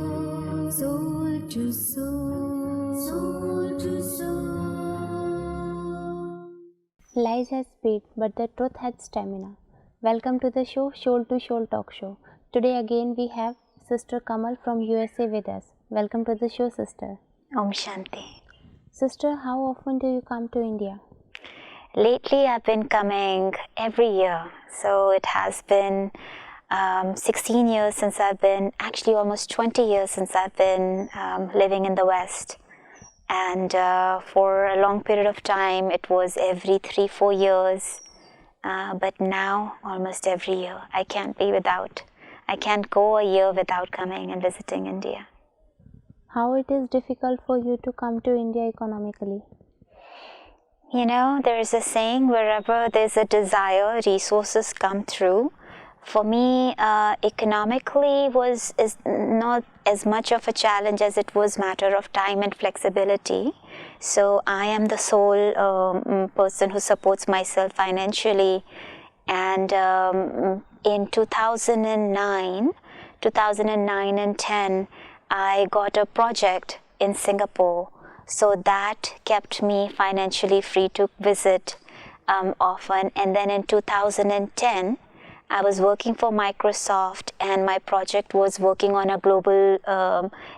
soul to soul, soul to soul. Lies has speed, but the truth has stamina. Welcome to the show, Shoal to Shoal Talk Show. Today again we have Sister Komal from USA with us. Welcome to the show, Sister. Om Shanti. Sister, how often do you come to India? Lately I've been coming every year. So it has been 16 years since I've been, actually almost 20 years since I've been living in the West. And for a long period of time it was every 3-4 years. But now almost every year. I can't go a year without coming and visiting India. How it is difficult for you to come to India economically? You know, there is a saying, wherever there's a desire, resources come through. For me, economically is not as much of a challenge as it was matter of time and flexibility. So I am the sole person who supports myself financially. And in 2009 and 10, I got a project in Singapore. So that kept me financially free to visit often. And then in 2010, I was working for Microsoft and my project was working on a global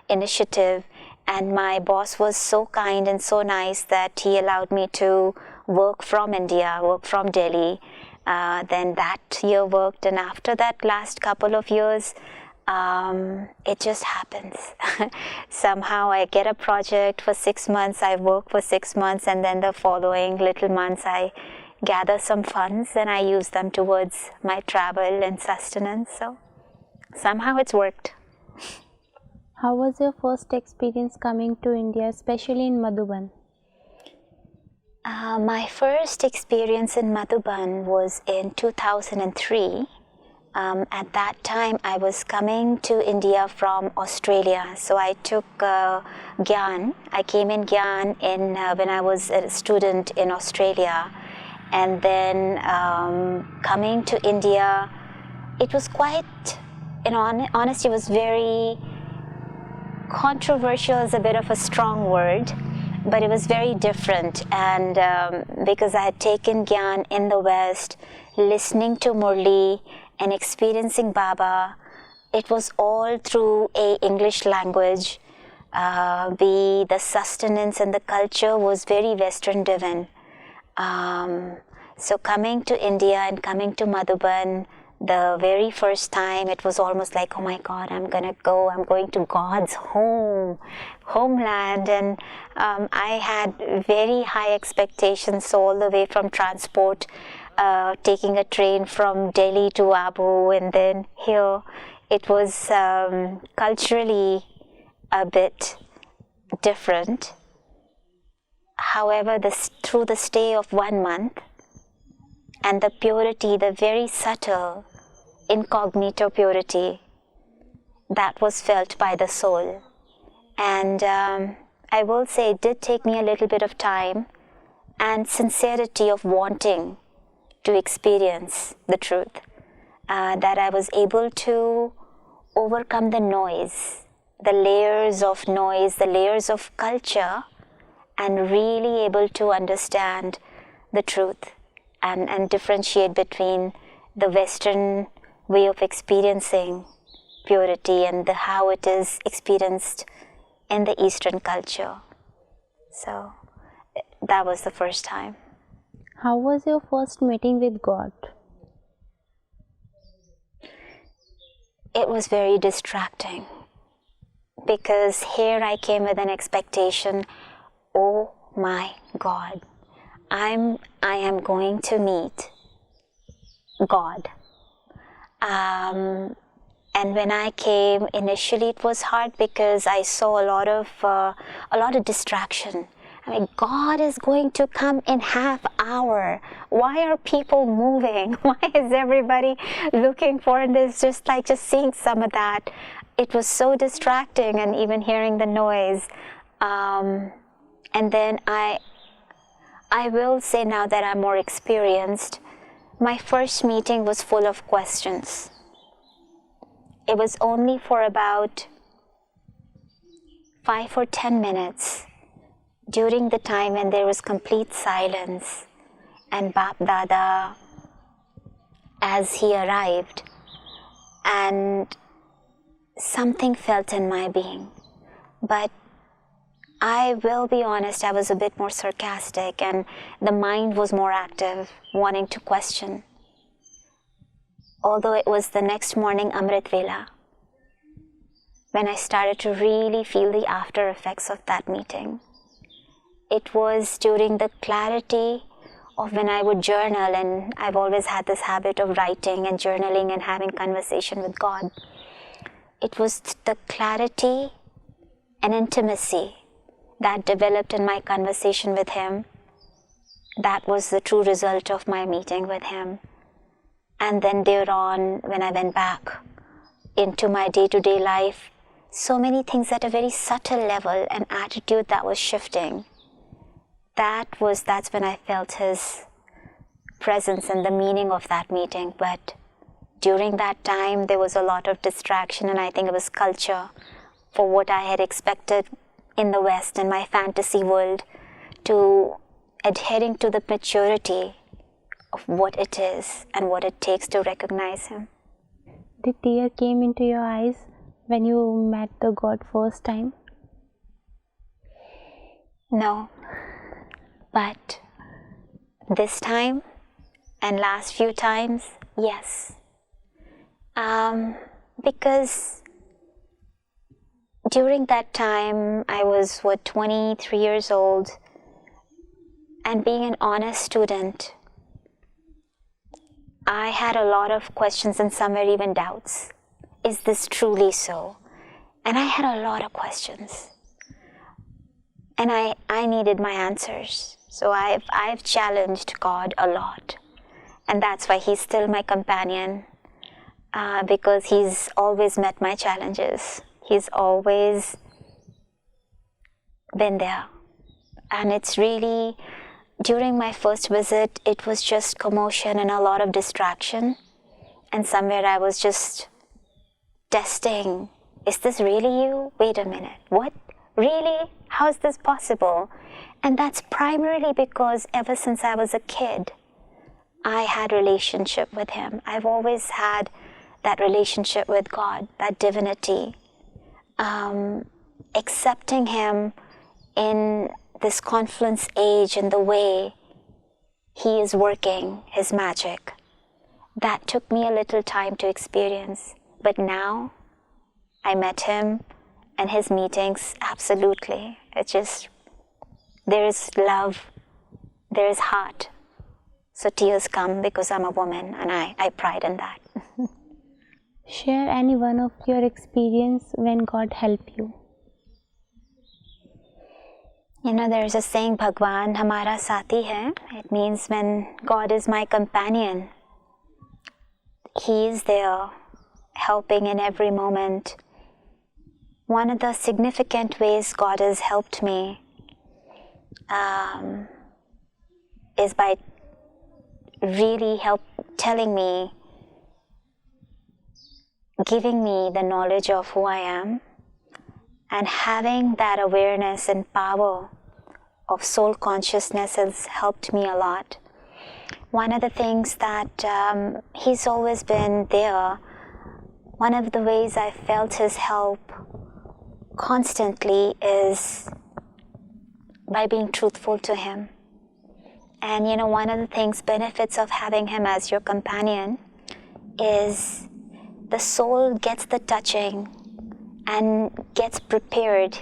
initiative. And my boss was so kind and so nice that he allowed me to work from India, work from Delhi. Then that year worked, and after that last couple of years, it just happens. Somehow I get a project for 6 months, I work for 6 months, and then the following little months I gather some funds and I use them towards my travel and sustenance. So somehow it's worked. How was your first experience coming to India, especially in Madhuban? My first experience in Madhuban was in 2003. At that time, I was coming to India from Australia. So I took Gyan. I came in Gyan when I was a student in Australia. And then coming to India, it was quite, in honesty, it was very controversial is a bit of a strong word, but it was very different. And because I had taken Gyan in the West, listening to Murli and experiencing Baba, it was all through a English language. The sustenance and the culture was very Western driven. So coming to India and coming to Madhuban, the very first time, it was almost like, oh my God, I'm going to God's homeland. And I had very high expectations all the way from transport, taking a train from Delhi to Abu, and then here. It was culturally a bit different. However, through the stay of 1 month, and the purity, the very subtle, incognito purity, that was felt by the soul. And I will say it did take me a little bit of time and sincerity of wanting to experience the truth, that I was able to overcome the noise, the layers of noise, the layers of culture, and really able to understand the truth and differentiate between the Western way of experiencing purity and how it is experienced in the Eastern culture. So that was the first time. How was your first meeting with God? It was very distracting, because here I came with an expectation, oh my God, I am going to meet God. And when I came, initially it was hard because I saw a lot of distraction. I mean, God is going to come in half hour. Why are people moving? Why is everybody looking for this? Just seeing some of that. It was so distracting, and even hearing the noise. And then I will say, now that I'm more experienced, my first meeting was full of questions. It was only for about 5 or 10 minutes during the time when there was complete silence, and Bap Dada, as he arrived, and something felt in my being. But I will be honest, I was a bit more sarcastic, and the mind was more active, wanting to question. Although it was the next morning, Amrit Vela, when I started to really feel the after effects of that meeting. It was during the clarity of when I would journal, and I've always had this habit of writing and journaling and having conversation with God. It was the clarity and intimacy that developed in my conversation with Him. That was the true result of my meeting with Him. And then thereon, when I went back into my day-to-day life, so many things at a very subtle level, an attitude that was shifting. That's when I felt His presence and the meaning of that meeting. But during that time, there was a lot of distraction, and I think it was culture for what I had expected in the West, in my fantasy world, to adhering to the maturity of what it is and what it takes to recognize Him. The tear came into your eyes when you met the God first time? No. But this time and last few times, yes. Because during that time, I was, 23 years old, and being an honest student, I had a lot of questions and some were even doubts. Is this truly so? And I had a lot of questions. And I needed my answers. So I've challenged God a lot. And that's why He's still my companion, because He's always met my challenges. He's always been there. And it's really, during my first visit, it was just commotion and a lot of distraction. And somewhere I was just testing, is this really you? Wait a minute, what? Really? How is this possible? And that's primarily because ever since I was a kid, I had relationship with Him. I've always had that relationship with God, that divinity. Accepting Him in this confluence age and the way He is working His magic. That took me a little time to experience. But now, I met Him and His meetings, absolutely. It's just, there is love, there is heart. So tears come because I'm a woman, and I pride in that. Share any one of your experience when God helped you. You know, there's a saying, Bhagwan hamara sati hai. It means when God is my companion, He is there, helping in every moment. One of the significant ways God has helped me is by really telling me, giving me the knowledge of who I am, and having that awareness and power of soul consciousness has helped me a lot. One of the things that He's always been there, one of the ways I felt His help constantly is by being truthful to Him. And you know, one of the benefits of having Him as your companion is the soul gets the touching and gets prepared.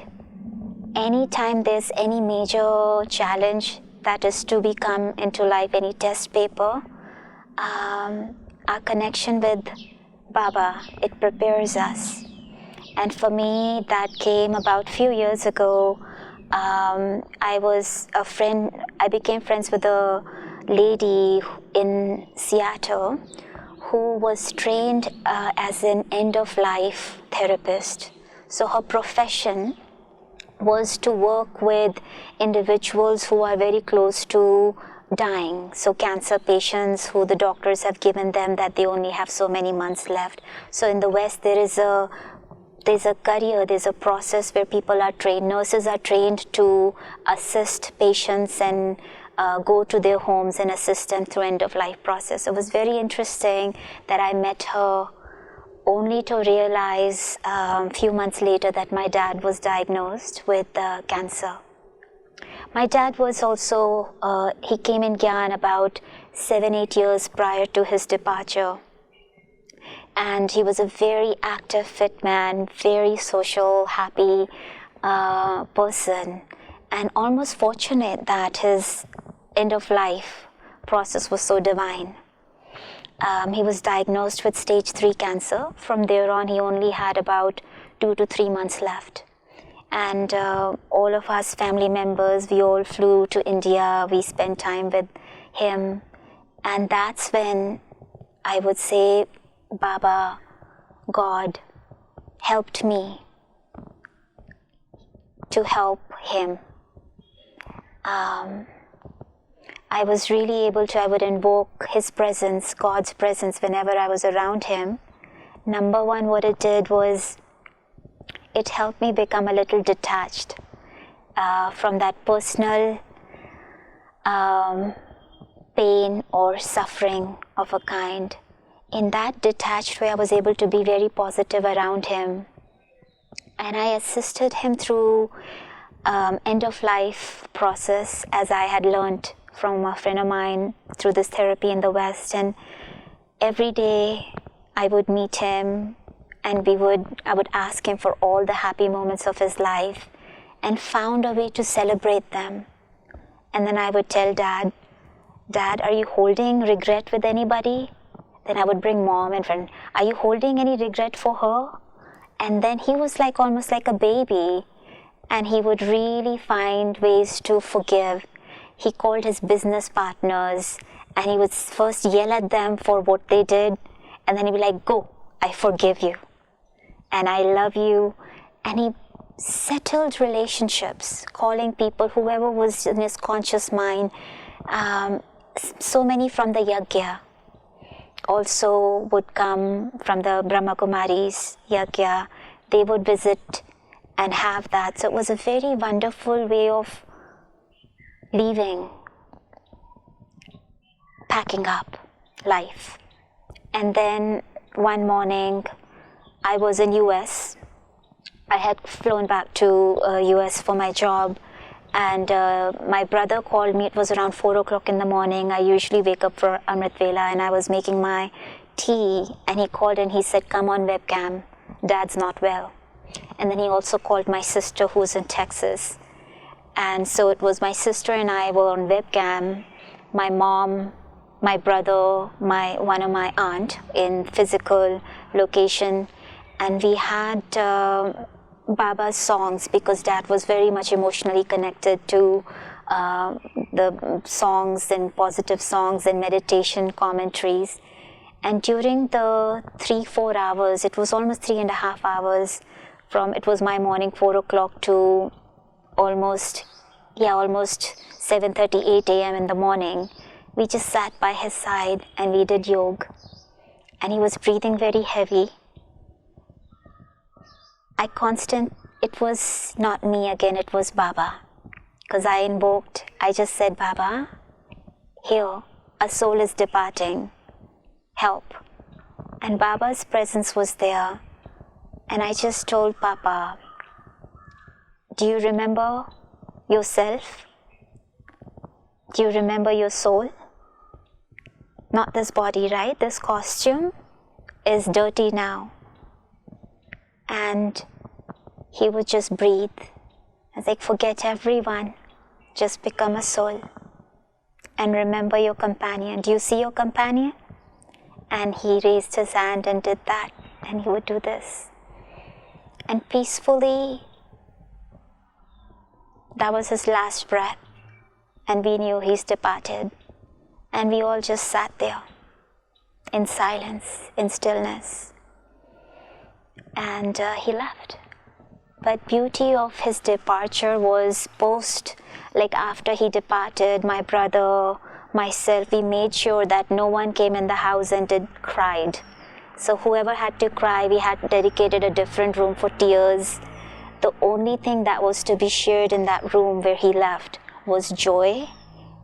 Anytime there's any major challenge that is to become into life, any test paper, our connection with Baba, it prepares us. And for me, that came about a few years ago. I became friends with a lady in Seattle who was trained as an end-of-life therapist. So her profession was to work with individuals who are very close to dying. So cancer patients who the doctors have given them that they only have so many months left. So in the West, there is a there's a career, there's a process where people are trained, nurses are trained to assist patients and go to their homes and assist them through end-of-life process. It was very interesting that I met her only to realize a few months later that my dad was diagnosed with cancer. My dad was also, he came in Gyan about 7-8 years prior to his departure. And he was a very active, fit man, very social, happy person, and almost fortunate that his end-of-life process was so divine. He was diagnosed with stage 3 cancer. From there on, he only had about 2 to 3 months left. And all of us family members, we all flew to India. We spent time with him. And that's when I would say Baba, God, helped me to help him. I was really able to, I would invoke his presence, God's presence, whenever I was around him. Number one, what it did was, it helped me become a little detached from that personal pain or suffering of a kind. In that detached way, I was able to be very positive around him. And I assisted him through end-of-life process, as I had learned from a friend of mine through this therapy in the West. And every day I would meet him, and I would ask him for all the happy moments of his life, and found a way to celebrate them. And then I would tell Dad, are you holding regret with anybody? Then I would bring Mom and friend, are you holding any regret for her? And then he was like almost like a baby, and he would really find ways to forgive. He called his business partners, and he would first yell at them for what they did, and then he'd be like, go, I forgive you, and I love you. And he settled relationships, calling people, whoever was in his conscious mind. So many from the Yagya also would come from the Brahma Kumaris Yagya. They would visit and have that. So it was a very wonderful way of leaving, packing up life. And then one morning, I was in US. I had flown back to US for my job, and my brother called me. It was around 4 o'clock in the morning. I usually wake up for Amrit Vela, and I was making my tea, and he called and he said, come on webcam, Dad's not well. And then he also called my sister, who's in Texas. And so it was my sister and I were on webcam, my mom, my brother, one of my aunt in physical location. And we had Baba's songs, because Dad was very much emotionally connected to the songs and positive songs and meditation commentaries. And during the 3-4 hours, it was almost 3.5 hours from, it was my morning 4 o'clock to almost 7:30, 8 a.m. in the morning, we just sat by his side and we did yoga. And he was breathing very heavy. It was not me again, it was Baba. Because I just said, Baba, here, a soul is departing, help. And Baba's presence was there. And I just told Papa, do you remember yourself? Do you remember your soul? Not this body, right? This costume is dirty now. And he would just breathe. I was like, forget everyone, just become a soul. And remember your companion. Do you see your companion? And he raised his hand and did that. And he would do this. And peacefully, that was his last breath. And we knew he's departed. And we all just sat there in silence, in stillness. And he left. But beauty of his departure was after he departed, my brother, myself, we made sure that no one came in the house and cried. So whoever had to cry, we had dedicated a different room for tears. The only thing that was to be shared in that room where he left was joy,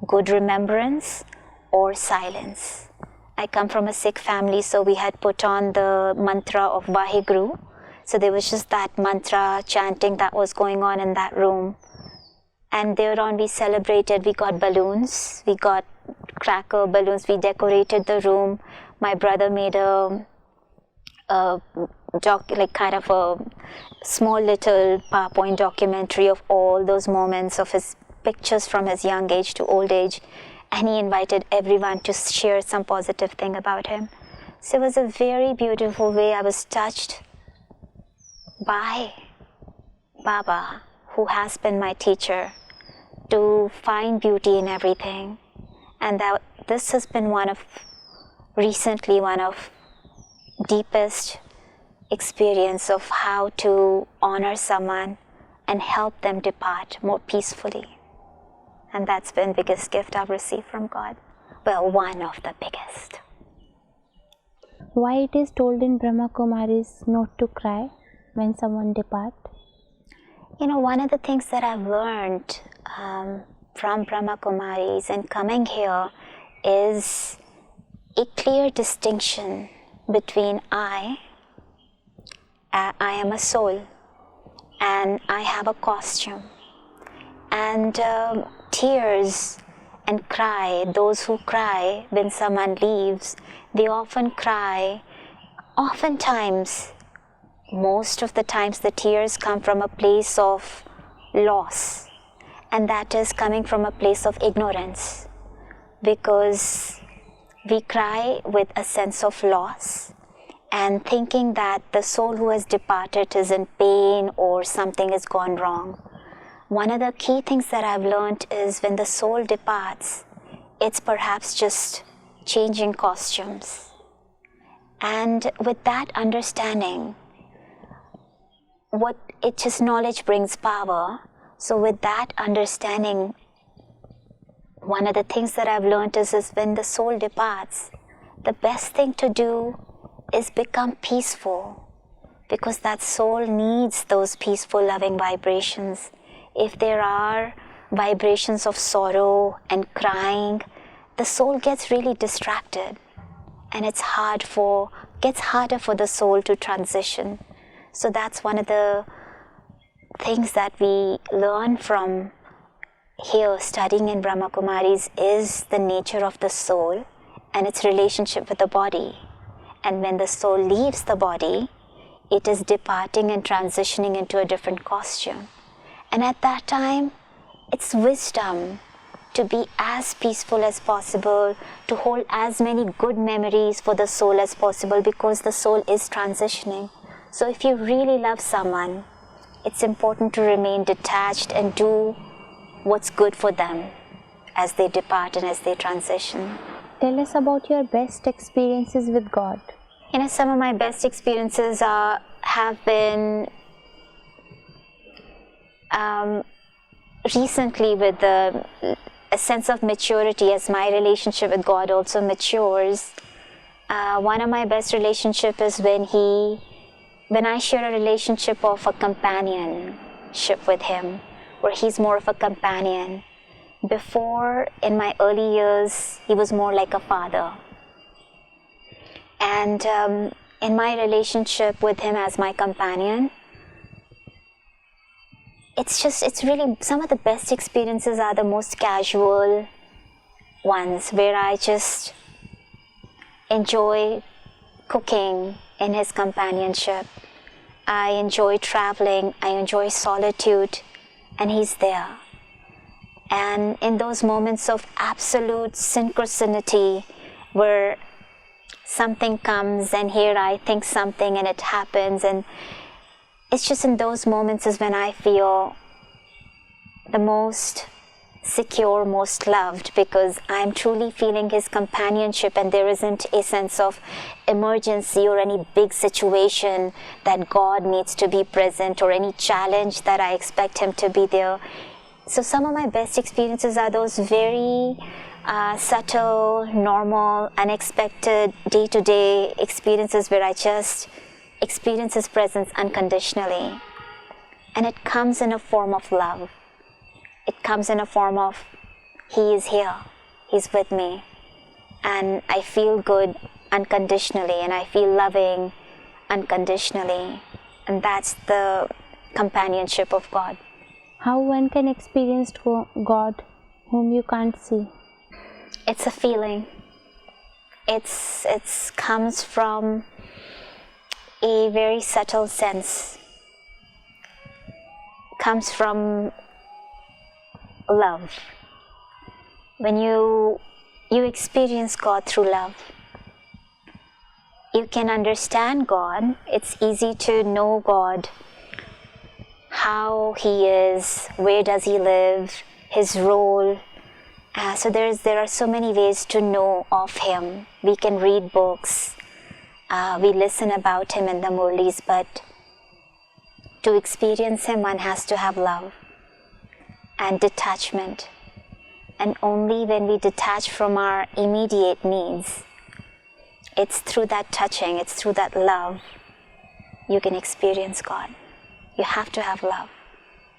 good remembrance, or silence. I come from a Sikh family, so we had put on the mantra of Vaheguru. So there was just that mantra chanting that was going on in that room. And thereon we celebrated, we got balloons, we got cracker balloons, we decorated the room. My brother made a kind of a small little PowerPoint documentary of all those moments of his pictures from his young age to old age, and he invited everyone to share some positive thing about him. So it was a very beautiful way. I was touched by Baba, who has been my teacher, to find beauty in everything. And that this has been one of deepest experience of how to honor someone and help them depart more peacefully. And that's been the biggest gift I've received from God. Well, one of the biggest. Why it is told in Brahma Kumaris not to cry when someone departs? You know, one of the things that I've learned from Brahma Kumaris and coming here is a clear distinction between I am a soul and I have a costume. And tears and cry, those who cry when someone leaves, they often cry. Oftentimes, most of the times, the tears come from a place of loss, and that is coming from a place of ignorance, because we cry with a sense of loss and thinking that the soul who has departed is in pain or something has gone wrong. One of the key things that I've learned is when the soul departs, it's perhaps just changing costumes. And with that understanding, knowledge brings power. So with that understanding, one of the things that I've learned is when the soul departs, the best thing to do is become peaceful, because that soul needs those peaceful, loving vibrations. If there are vibrations of sorrow and crying, the soul gets really distracted, and gets harder for the soul to transition. So that's one of the things that we learn from here studying in Brahma Kumaris is the nature of the soul and its relationship with the body. And when the soul leaves the body, it is departing and transitioning into a different costume. And at that time, it's wisdom to be as peaceful as possible, to hold as many good memories for the soul as possible, because the soul is transitioning. So if you really love someone, it's important to remain detached and do what's good for them as they depart and as they transition. Tell us about your best experiences with God. You know, some of my best experiences have been recently with a sense of maturity as my relationship with God also matures. One of my best relationships is when I share a relationship of a companionship with Him, where He's more of a companion. Before, in my early years, He was more like a father. And in my relationship with Him as my companion, it's really, some of the best experiences are the most casual ones, where I just enjoy cooking in His companionship. I enjoy traveling, I enjoy solitude, and He's there. And in those moments of absolute synchronicity, where something comes and here I think something and it happens, and it's just in those moments is when I feel the most secure, most loved, because I'm truly feeling His companionship, and there isn't a sense of emergency or any big situation that God needs to be present, or any challenge that I expect Him to be there. So some of my best experiences are those very subtle, normal, unexpected, day-to-day experiences where I just experience His presence unconditionally. And it comes in a form of love. It comes in a form of He is here, He's with me. And I feel good unconditionally, and I feel loving unconditionally. And that's the companionship of God. How one can experience God whom you can't see? It's a feeling. It's comes from a very subtle sense. Comes from love. When you experience God through love, you can understand God. It's easy to know God, how He is, where does He live, His role. So there are so many ways to know of Him. We can read books, we listen about Him in the Murlis, but to experience Him, one has to have love and detachment. And only when we detach from our immediate needs, it's through that touching, it's through that love, you can experience God. You have to have love.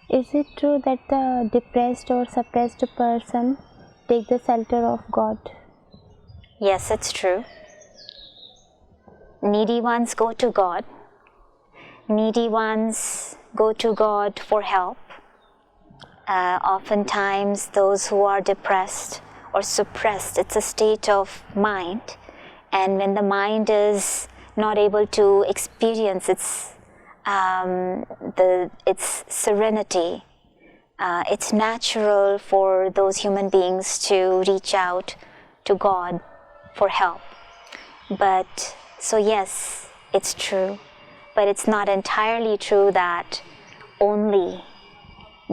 Is it true that the depressed or suppressed person take the shelter of God? Yes, it's true. Needy ones go to God. Needy ones go to God for help. Oftentimes those who are depressed or suppressed, it's a state of mind, and when the mind is not able to experience its serenity, it's natural for those human beings to reach out to God for help. But so yes, it's true, but it's not entirely true that only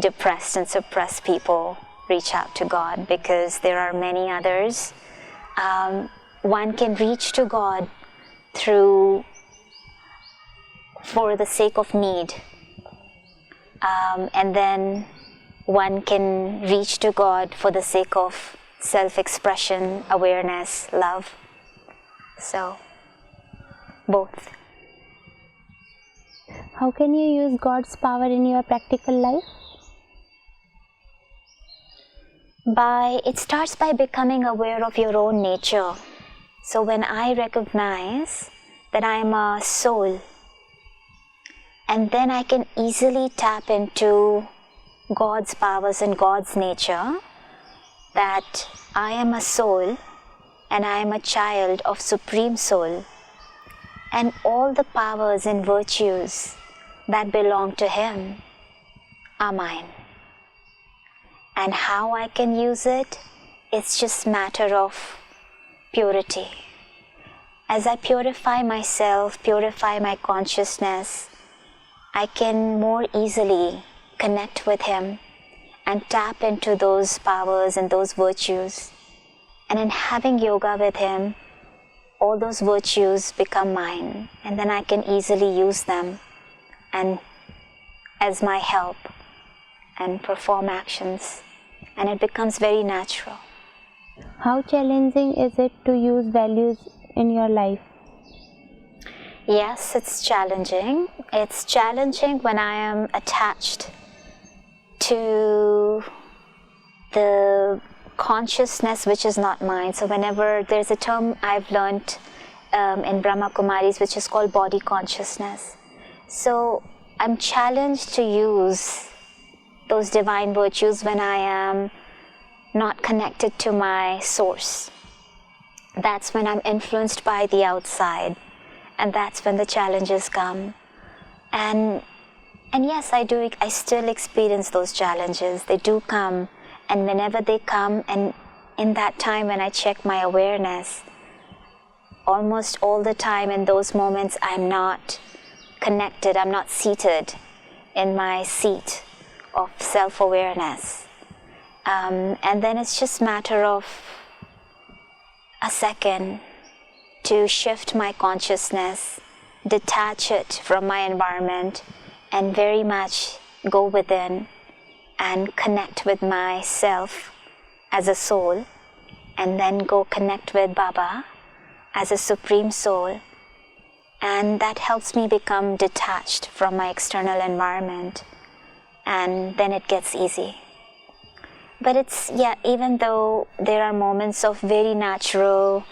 depressed and suppressed people reach out to God, because there are many others. One can reach to God for the sake of need, and then one can reach to God for the sake of self-expression, awareness, love. So, both. How can you use God's power in your practical life? It starts by becoming aware of your own nature. So when I recognize that I am a soul, and then I can easily tap into God's powers and God's nature, that I am a soul and I am a child of Supreme Soul, and all the powers and virtues that belong to Him are mine. And how I can use it, it's just matter of purity. As I purify myself, purify my consciousness, I can more easily connect with Him and tap into those powers and those virtues. And in having yoga with Him, all those virtues become mine, and then I can easily use them and as my help and perform actions, and it becomes very natural. How challenging is it to use values in your life? Yes, it's challenging. It's challenging when I am attached to the consciousness which is not mine. So whenever there's a term I've learned in Brahma Kumaris which is called body consciousness. So I'm challenged to use those divine virtues when I am not connected to my source. That's when I'm influenced by the outside, and that's when the challenges come. And yes, I still experience those challenges. They do come, and whenever they come, and in that time when I check my awareness, almost all the time in those moments I'm not connected, I'm not seated in my seat of self-awareness. And then it's just matter of a second to shift my consciousness, detach it from my environment, and very much go within and connect with myself as a soul, and then go connect with Baba as a supreme soul. And that helps me become detached from my external environment, and then it gets easy. But it's, even though there are moments of very natural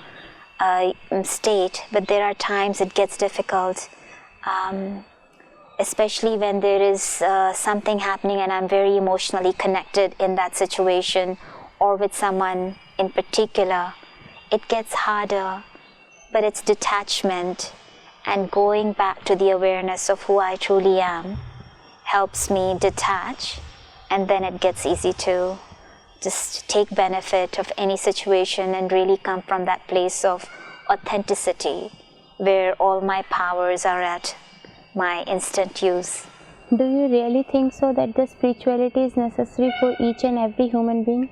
state, but there are times it gets difficult, especially when there is something happening and I'm very emotionally connected in that situation or with someone in particular. It gets harder, but it's detachment and going back to the awareness of who I truly am helps me detach, and then it gets easy to just take benefit of any situation and really come from that place of authenticity where all my powers are at my instant use. Do you really think so that the spirituality is necessary for each and every human being?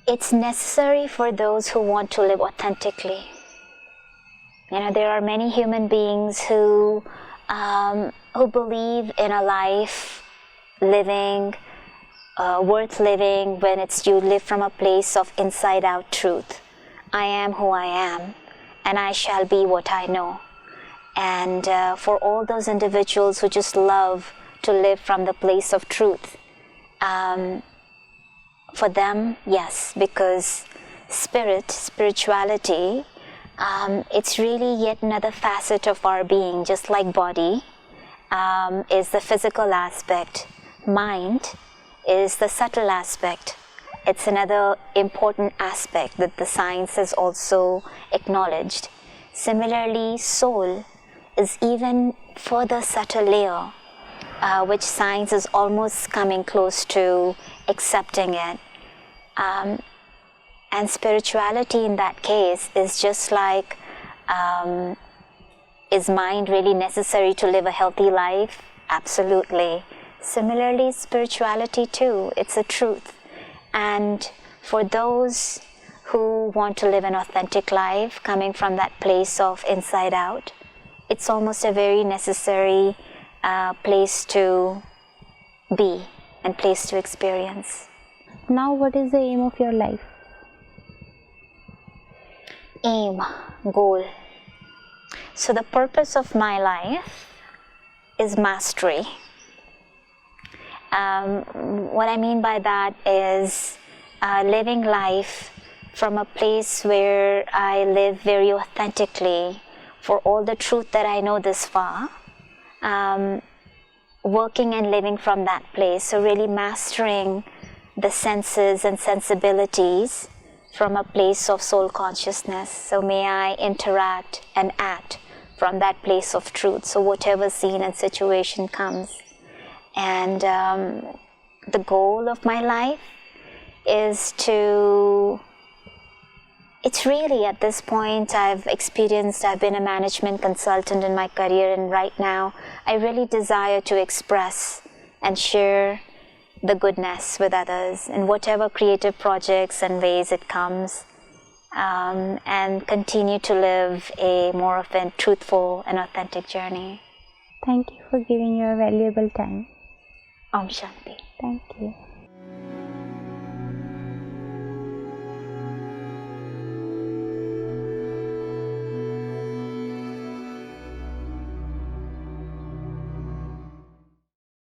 It's necessary for those who want to live authentically. There are many human beings who believe in a life living, worth living when you live from a place of inside out truth. I am who I am, and I shall be what I know. And for all those individuals who just love to live from the place of truth, for them, yes, because spirituality, it's really yet another facet of our being. Just like body is the physical aspect, mind is the subtle aspect. It's another important aspect that the science has also acknowledged. Similarly, soul is even further subtle layer, which science is almost coming close to accepting it. And spirituality in that case is just like, is mind really necessary to live a healthy life? Absolutely. Similarly, spirituality too, it's a truth. And for those who want to live an authentic life, coming from that place of inside out, it's almost a very necessary place to be and place to experience. Now, what is the aim of your life? Aim, goal. So the purpose of my life is mastery. What I mean by that is living life from a place where I live very authentically for all the truth that I know this far, working and living from that place. So really mastering the senses and sensibilities from a place of soul consciousness. So may I interact and act from that place of truth. So whatever scene and situation comes. And the goal of my life is to, it's really at this point I've been a management consultant in my career, and right now I really desire to express and share the goodness with others in whatever creative projects and ways it comes, and continue to live a more of a truthful and authentic journey. Thank you for giving your valuable time. Om Shanti. Thank you.